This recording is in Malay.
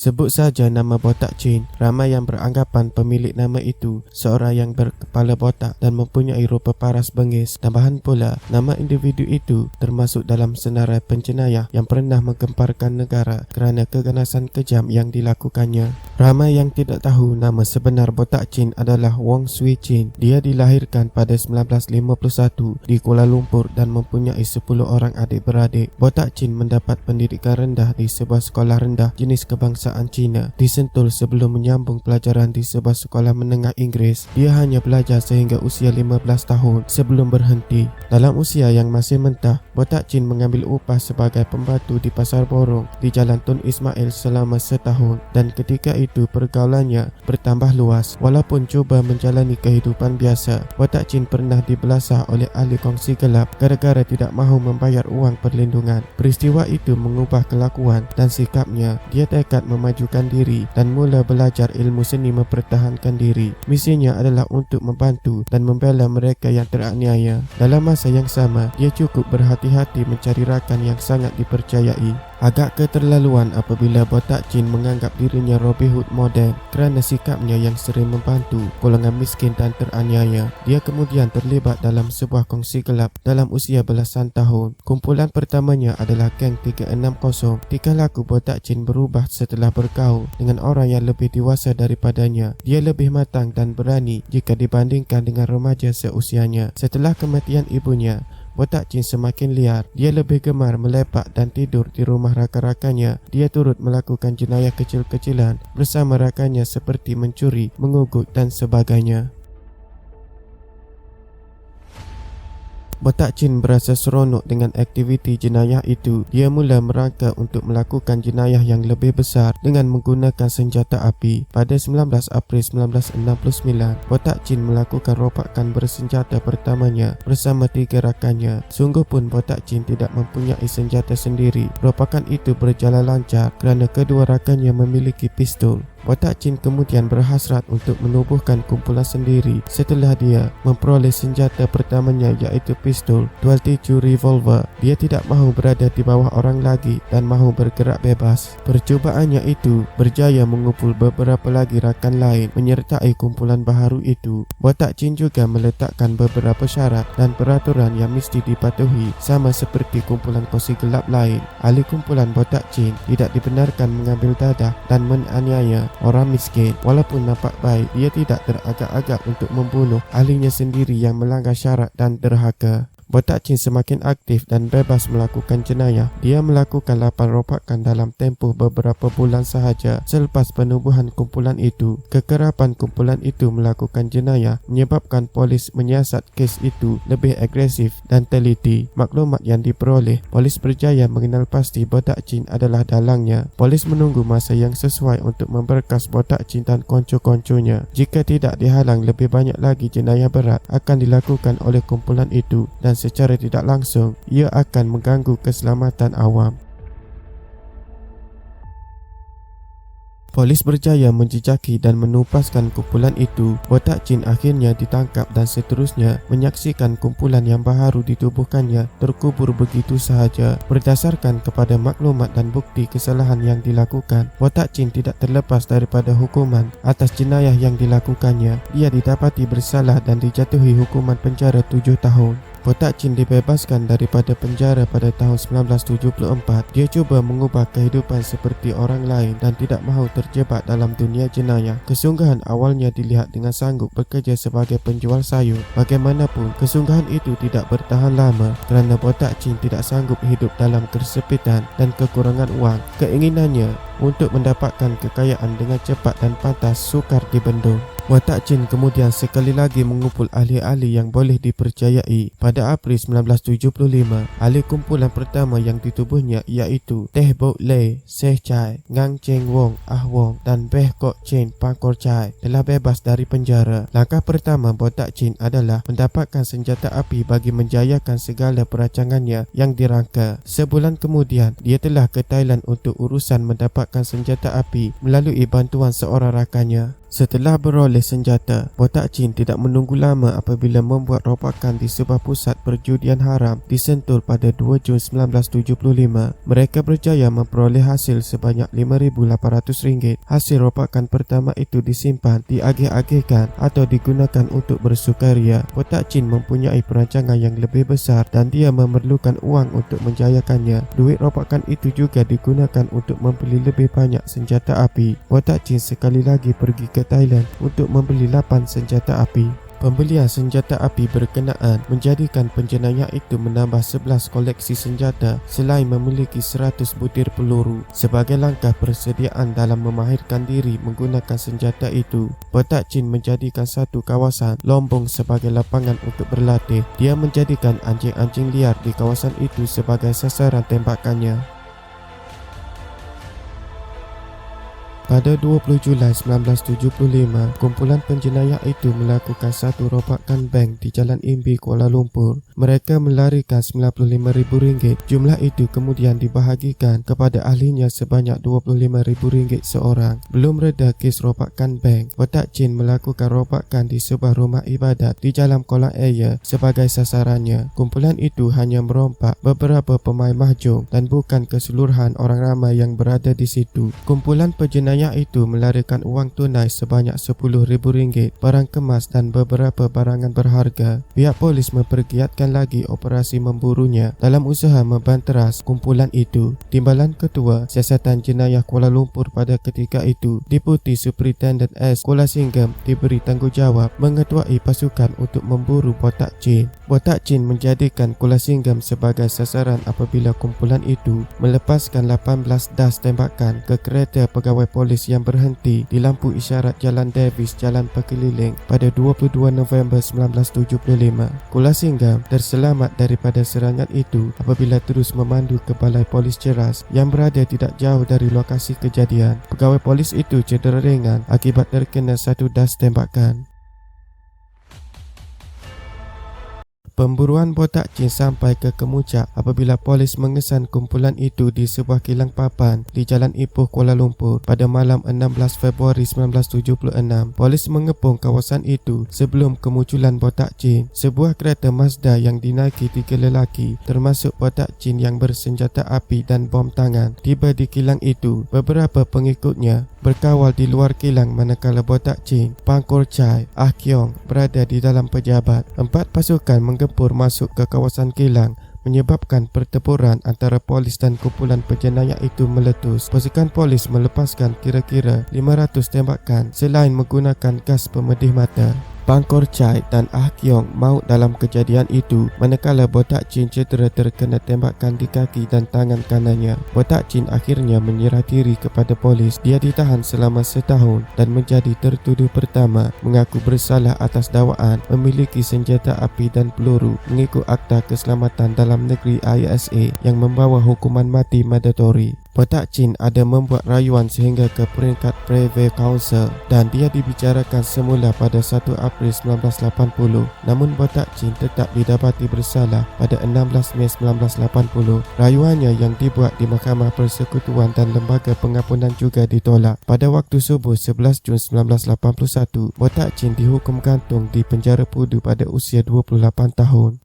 Sebut saja nama botak Chin, ramai yang beranggapan pemilik nama itu seorang yang berkepala botak dan mempunyai rupa paras bengis. Tambahan pula, nama individu itu termasuk dalam senarai penjenayah yang pernah menggemparkan negara kerana keganasan kejam yang dilakukannya. Ramai yang tidak tahu nama sebenar botak Chin adalah Wong Swee Chin. Dia dilahirkan pada 1951 di Kuala Lumpur dan mempunyai 10 orang adik-beradik. Botak Chin mendapat pendidikan rendah di sebuah sekolah rendah jenis kebangsaan Cina di Sentul sebelum menyambung pelajaran di sebuah sekolah menengah Inggeris. Dia hanya belajar sehingga usia 15 tahun sebelum berhenti. Dalam usia yang masih mentah, botak Chin mengambil upah sebagai pembantu di Pasar Borong di Jalan Tun Ismail selama setahun, dan ketika itu pergaulannya bertambah luas. Walaupun cuba menjalani kehidupan biasa, botak Chin pernah dibelasah oleh ahli kongsi gelap gara-gara tidak mahu membayar uang perlindungan. Peristiwa itu mengubah kelakuan dan sikapnya. Dia tekad memajukan diri dan mula belajar ilmu seni mempertahankan diri. Misinya adalah untuk membantu dan membela mereka yang teraniaya. Dalam masa yang sama, dia cukup berhati-hati mencari rakan yang sangat dipercayai. Agak keterlaluan apabila botak Chin menganggap dirinya Robin Hood moden kerana sikapnya yang sering membantu golongan miskin dan teraniaya. Dia kemudian terlibat dalam sebuah kongsi gelap dalam usia belasan tahun. Kumpulan pertamanya adalah Geng 360. Tingkah laku botak Chin berubah setelah bergaul dengan orang yang lebih dewasa daripadanya. Dia lebih matang dan berani jika dibandingkan dengan remaja seusianya. Setelah kematian ibunya, botak Chin semakin liar. Dia lebih gemar melepak dan tidur di rumah rakan-rakannya. Dia turut melakukan jenayah kecil-kecilan bersama rakannya seperti mencuri, mengugut dan sebagainya. Botak Chin berasa seronok dengan aktiviti jenayah itu. Dia mula merangka untuk melakukan jenayah yang lebih besar dengan menggunakan senjata api. Pada 19 April 1969, botak Chin melakukan rompakan bersenjata pertamanya bersama 3 rakannya. Sungguh pun botak Chin tidak mempunyai senjata sendiri. Rompakan itu berjalan lancar kerana kedua rakannya memiliki pistol. Botak Chin kemudian berhasrat untuk menubuhkan kumpulan sendiri setelah dia memperoleh senjata pertamanya, iaitu pistol 22 revolver. Dia tidak mahu berada di bawah orang lagi dan mahu bergerak bebas. Percubaannya itu berjaya mengumpul beberapa lagi rakan lain menyertai kumpulan baharu itu. Botak Chin juga meletakkan beberapa syarat dan peraturan yang mesti dipatuhi, sama seperti kumpulan kongsi gelap lain. Ahli kumpulan botak Chin tidak dibenarkan mengambil dadah dan menganiaya orang miskin. Walaupun nampak baik, dia tidak teragak-agak untuk membunuh ahlinya sendiri yang melanggar syarat dan derhaka. Botak Chin semakin aktif dan bebas melakukan jenayah. Dia melakukan 8 rompakan dalam tempoh beberapa bulan sahaja selepas penubuhan kumpulan itu. Kekerapan kumpulan itu melakukan jenayah menyebabkan polis menyiasat kes itu lebih agresif dan teliti. Maklumat yang diperoleh, polis berjaya mengenal pasti botak Chin adalah dalangnya. Polis menunggu masa yang sesuai untuk memberkas botak Chin dan konco-konconya. Jika tidak dihalang, lebih banyak lagi jenayah berat akan dilakukan oleh kumpulan itu, dan secara tidak langsung ia akan mengganggu keselamatan awam. Polis berjaya menjejaki dan menupaskan kumpulan itu. Botak Chin akhirnya ditangkap dan seterusnya menyaksikan kumpulan yang baharu ditubuhkannya terkubur begitu sahaja. Berdasarkan kepada maklumat dan bukti kesalahan yang dilakukan, botak Chin tidak terlepas daripada hukuman atas jenayah yang dilakukannya. Dia didapati bersalah dan dijatuhi hukuman penjara 7 tahun. Botak Chin dibebaskan daripada penjara pada tahun 1974. Dia cuba mengubah kehidupan seperti orang lain dan tidak mahu terjebak dalam dunia jenayah. Kesungguhan awalnya dilihat dengan sanggup bekerja sebagai penjual sayur. Bagaimanapun, kesungguhan itu tidak bertahan lama kerana botak Chin tidak sanggup hidup dalam kesepitan dan kekurangan uang. Keinginannya untuk mendapatkan kekayaan dengan cepat dan pantas sukar dibendung. Botak Chin kemudian sekali lagi mengumpul ahli-ahli yang boleh dipercayai. Pada April 1975, ahli kumpulan pertama yang ditubuhnya iaitu Teh Bok Lei, Seh Chai, Ngang Cheng Wong, Ah Wong dan Beh Kok Chen Pangkor Chai telah bebas dari penjara. Langkah pertama botak Chin adalah mendapatkan senjata api bagi menjayakan segala perancangannya yang dirangka. Sebulan kemudian, dia telah ke Thailand untuk urusan mendapatkan senjata api melalui bantuan seorang rakannya. Setelah beroleh senjata, Botak Chin tidak menunggu lama apabila membuat rompakan di sebuah pusat perjudian haram di Sentul pada 2 Jun 1975. Mereka berjaya memperoleh hasil sebanyak RM5,800. Hasil rompakan pertama itu disimpan, diagih-agihkan atau digunakan untuk bersukaria. Botak Chin mempunyai perancangan yang lebih besar dan dia memerlukan uang untuk menjayakannya. Duit rompakan itu juga digunakan untuk membeli lebih banyak senjata api. Botak Chin sekali lagi pergi ke Thailand untuk membeli 8 senjata api. Pembelian senjata api berkenaan menjadikan penjenayah itu menambah 11 koleksi senjata selain memiliki 100 butir peluru. Sebagai langkah persediaan dalam memahirkan diri menggunakan senjata itu, Botak Chin menjadikan satu kawasan Lombong sebagai lapangan untuk berlatih. Dia menjadikan anjing-anjing liar di kawasan itu sebagai sasaran tembakannya. Pada 20 Julai 1975, kumpulan penjenayah itu melakukan satu rompakan bank di Jalan Imbi, Kuala Lumpur. Mereka melarikan RM95,000. Jumlah itu kemudian dibahagikan kepada ahlinya sebanyak RM25,000 seorang. Belum reda kes rompakan bank, Botak Chin melakukan rompakan di sebuah rumah ibadat di Jalan Kolam Ayer sebagai sasarannya. Kumpulan itu hanya merompak beberapa pemain mahjong dan bukan keseluruhan orang ramai yang berada di situ. Kumpulan penjenayah itu melarikan uang tunai sebanyak RM10,000, barang kemas dan beberapa barangan berharga. Pihak polis mempergiatkan lagi operasi memburunya dalam usaha membanteras kumpulan itu. Timbalan Ketua Siasatan Jenayah Kuala Lumpur pada ketika itu, Deputi Superintendent S. Kuala Singgam, diberi tanggungjawab mengetuai pasukan untuk memburu Botak Chin. Botak Chin menjadikan Kuala Singgam sebagai sasaran apabila kumpulan itu melepaskan 18 das tembakan ke kereta pegawai polis yang berhenti di lampu isyarat Jalan Davis, Jalan Pekeliling pada 22 November 1975. Kuala Singgam terselamat daripada serangan itu apabila terus memandu ke balai polis Ceras yang berada tidak jauh dari lokasi kejadian. Pegawai polis itu cedera ringan akibat terkena satu das tembakan. Pemburuan Botak Chin sampai ke kemuncak apabila polis mengesan kumpulan itu di sebuah kilang papan di Jalan Ipoh, Kuala Lumpur pada malam 16 Februari 1976. Polis mengepung kawasan itu sebelum kemunculan Botak Chin. Sebuah kereta Mazda yang dinaiki 3 lelaki termasuk Botak Chin yang bersenjata api dan bom tangan tiba di kilang itu. Beberapa pengikutnya berkawal di luar kilang manakala Botak Chin, Pangkor Chai, Ah Kiong berada di dalam pejabat. 4 pasukan menggempur masuk ke kawasan kilang menyebabkan pertempuran antara polis dan kumpulan penjenayah itu meletus. Pasukan polis melepaskan kira-kira 500 tembakan selain menggunakan gas pemedih mata. Pangkor Chai dan Ah Kiong maut dalam kejadian itu, manakala Botak Chin cedera terkena tembakan di kaki dan tangan kanannya. Botak Chin akhirnya menyerah diri kepada polis. Dia ditahan selama setahun dan menjadi tertuduh pertama mengaku bersalah atas dakwaan memiliki senjata api dan peluru mengikut Akta Keselamatan Dalam Negeri ISA yang membawa hukuman mati mandatori. Botak Chin ada membuat rayuan sehingga ke peringkat Privy Council dan dia dibicarakan semula pada 1 April 1980. Namun Botak Chin tetap didapati bersalah pada 16 Mei 1980. Rayuannya yang dibuat di Mahkamah Persekutuan dan Lembaga Pengampunan juga ditolak. Pada waktu subuh 11 Jun 1981, Botak Chin dihukum gantung di penjara Pudu pada usia 28 tahun.